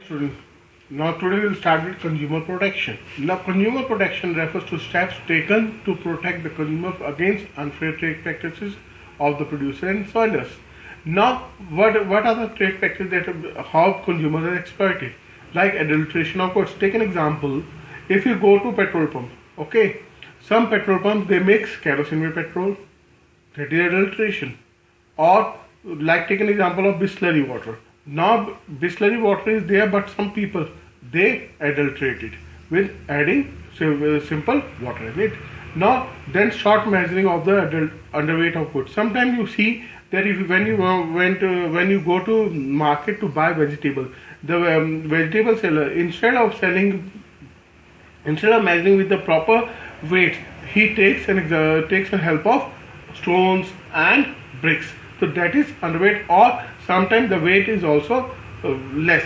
Students, now today we'll start with consumer protection. Now consumer protection refers to steps taken to protect the consumer against unfair trade practices of the producer and sellers. Now what are the trade practices that how consumers are exploited? Like adulteration of goods. Take an example. If you go to petrol pump, okay, some petrol pumps they mix kerosene with petrol. That is adulteration. Or like take an example of Bisleri water. Now Bisleri water is there, but some people they adulterate it with adding simple water in it. Now then short measuring of the underweight of goods. Sometimes you see that if when you go to market to buy vegetable, the vegetable seller instead of measuring with the proper weight, he takes a help of stones and bricks. So that is underweight, or sometimes the weight is also less.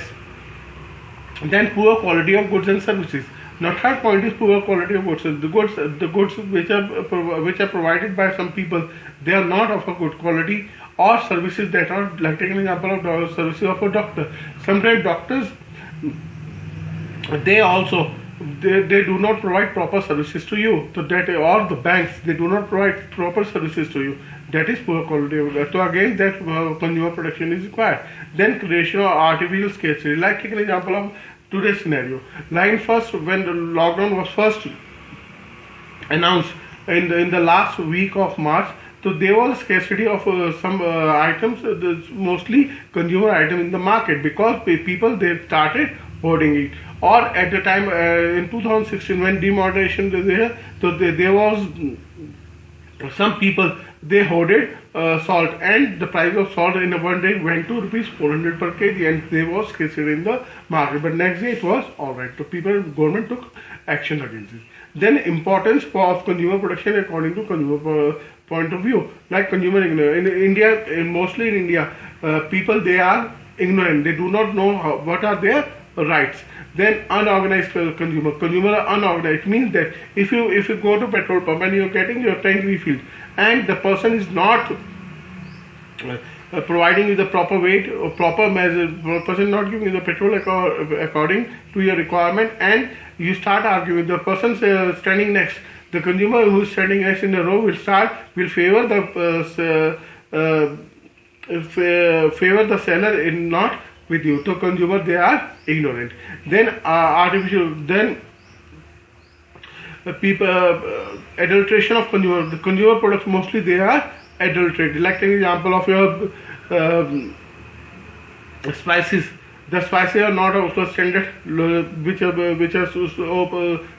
Then poor quality of goods and services. Now third point is poor quality of goods. The goods which are provided by some people, they are not of a good quality, or services that are, like take an example of services of a doctor. Sometimes doctors they do not provide proper services to you. So that, or the banks they do not provide proper services to you. That is poor quality of goods. So again that consumer protection is required. Then creation of artificial scarcity. Like take an example of today's scenario. Like first, when the lockdown was first announced in the last week of March, so there was a scarcity of some items, mostly consumer items in the market, because people they started hoarding it. Or at the time in 2016 when demonetization was there, so there was some people they hoarded salt, and the price of salt in one day went to rupees 400 per kg, and there was scarcity in the market. But next day it was all right. So government took action against it. Then importance of consumer protection according to consumer point of view. Like consumer ignorance in India, mostly in India, people they are ignorant. They do not know what are their rights. Then unorganized consumer are unorganized. It means that if you go to petrol pump and you're getting your tank refilled, and the person is not providing you the proper weight or proper measure, person not giving you the petrol according to your requirement, and you start arguing with the person standing next, the consumer who is standing next in the row will favor the seller in not with you. So consumer they are ignorant. Then people adulteration of consumer. The consumer products mostly they are adulterated. Like an example of your spices. The spices are not of the standard which are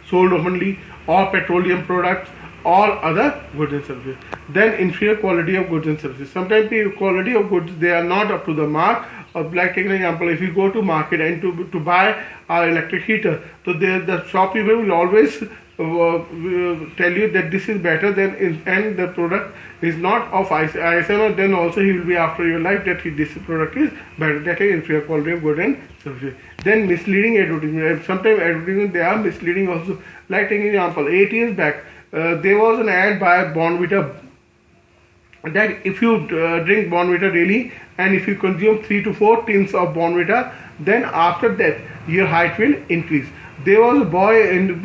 sold openly, or petroleum products, or other goods and services. Then inferior quality of goods and services. Sometimes the quality of goods they are not up to the mark. Like take an example, if you go to market and to buy our electric heater, so the shopkeeper will always tell you that this is better than, and the product is not of ISM, then also he will be after your life that this product is better. That is inferior quality of goods and services. Then misleading advertisement. Sometimes advertisement they are misleading also. Like take an example, 8 years back there was an ad by Bonvita that if you drink Bonvita daily, and if you consume 3 to 4 tins of Bonvita, then after that your height will increase. There was a boy in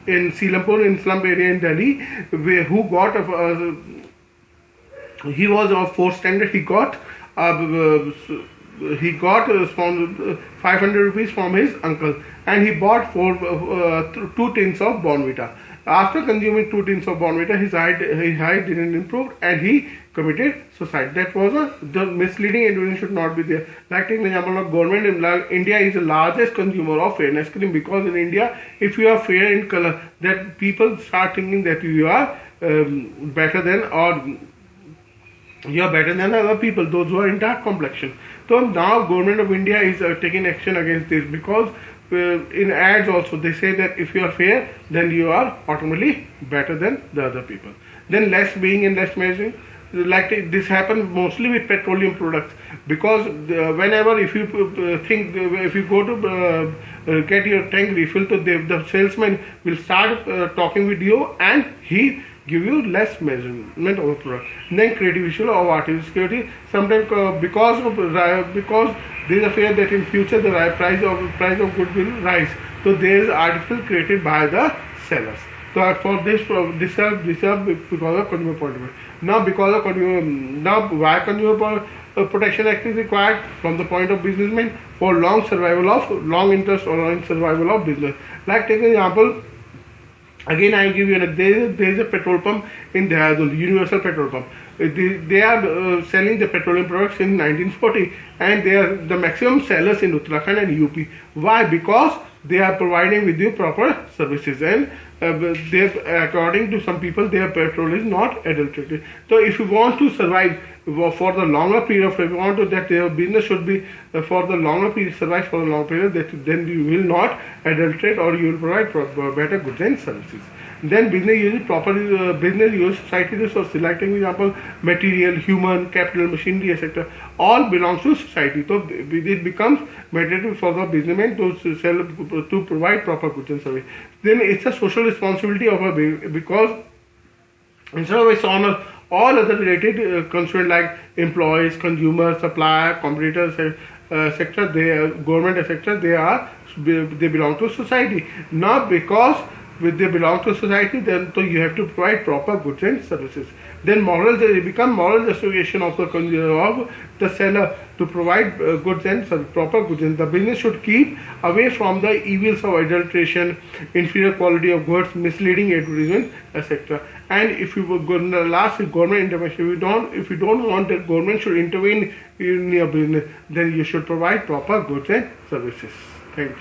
Silampur, in slum area in Delhi, who got he was of 4th standard. He got 500 rupees from his uncle, and he bought 2 tins of Bonvita. After consuming 2 tins of Bonvita, his height didn't improve, and he committed suicide. That was the misleading advertising should not be there. Like taking the example of government, India is the largest consumer of fairness cream, because in India, if you are fair in color, that people start thinking that you are better than, or you are better than other people, those who are in dark complexion. So now government of India is taking action against this, because in ads also they say that if you are fair, then you are automatically better than the other people. Then less being and less measuring. Like this happens mostly with petroleum products, because whenever if you if you go to get your tank refilled, so the salesman will start talking with you, and he give you less measurement of the product. Then creative issue of artificial security. Sometimes because there is a fear that in future the price of goods will rise. So there is article created by the sellers. So for this are because of consumer point of view. Now because of consumer, now why consumer protection act is required from the point of businessman for long interest or long survival of business. Like take an example. Again, I give you there is a petrol pump in Dehradun, Universal Petrol Pump. They are selling the petroleum products in 1940, and they are the maximum sellers in Uttarakhand and UP. Why? Because they are providing with you proper services, and according to some people, their petrol is not adulterated. So, if you want to survive for the longer period of time, if you want to that your business should be for the longer period, survive for a long period, then you will not adulterate, or you will provide better goods and services. Then business uses proper business use society resources, like for example material, human capital, machinery, etc. all belongs to society. So it becomes mandatory for the businessman to provide proper goods and service. Then it's a social responsibility of a because instead of its honor, all other related concerns like employees, consumers, supplier, competitors, etc. They government, etc. They belong to society. Not because they belong to society, then so you have to provide proper goods and services. Then they become moral justification of the seller to provide goods and proper goods. And the business should keep away from the evils of adulteration, inferior quality of goods, misleading advertisement, etc. And if you were going to last government intervention, if you don't want that government should intervene in your business, then you should provide proper goods and services. Thank you.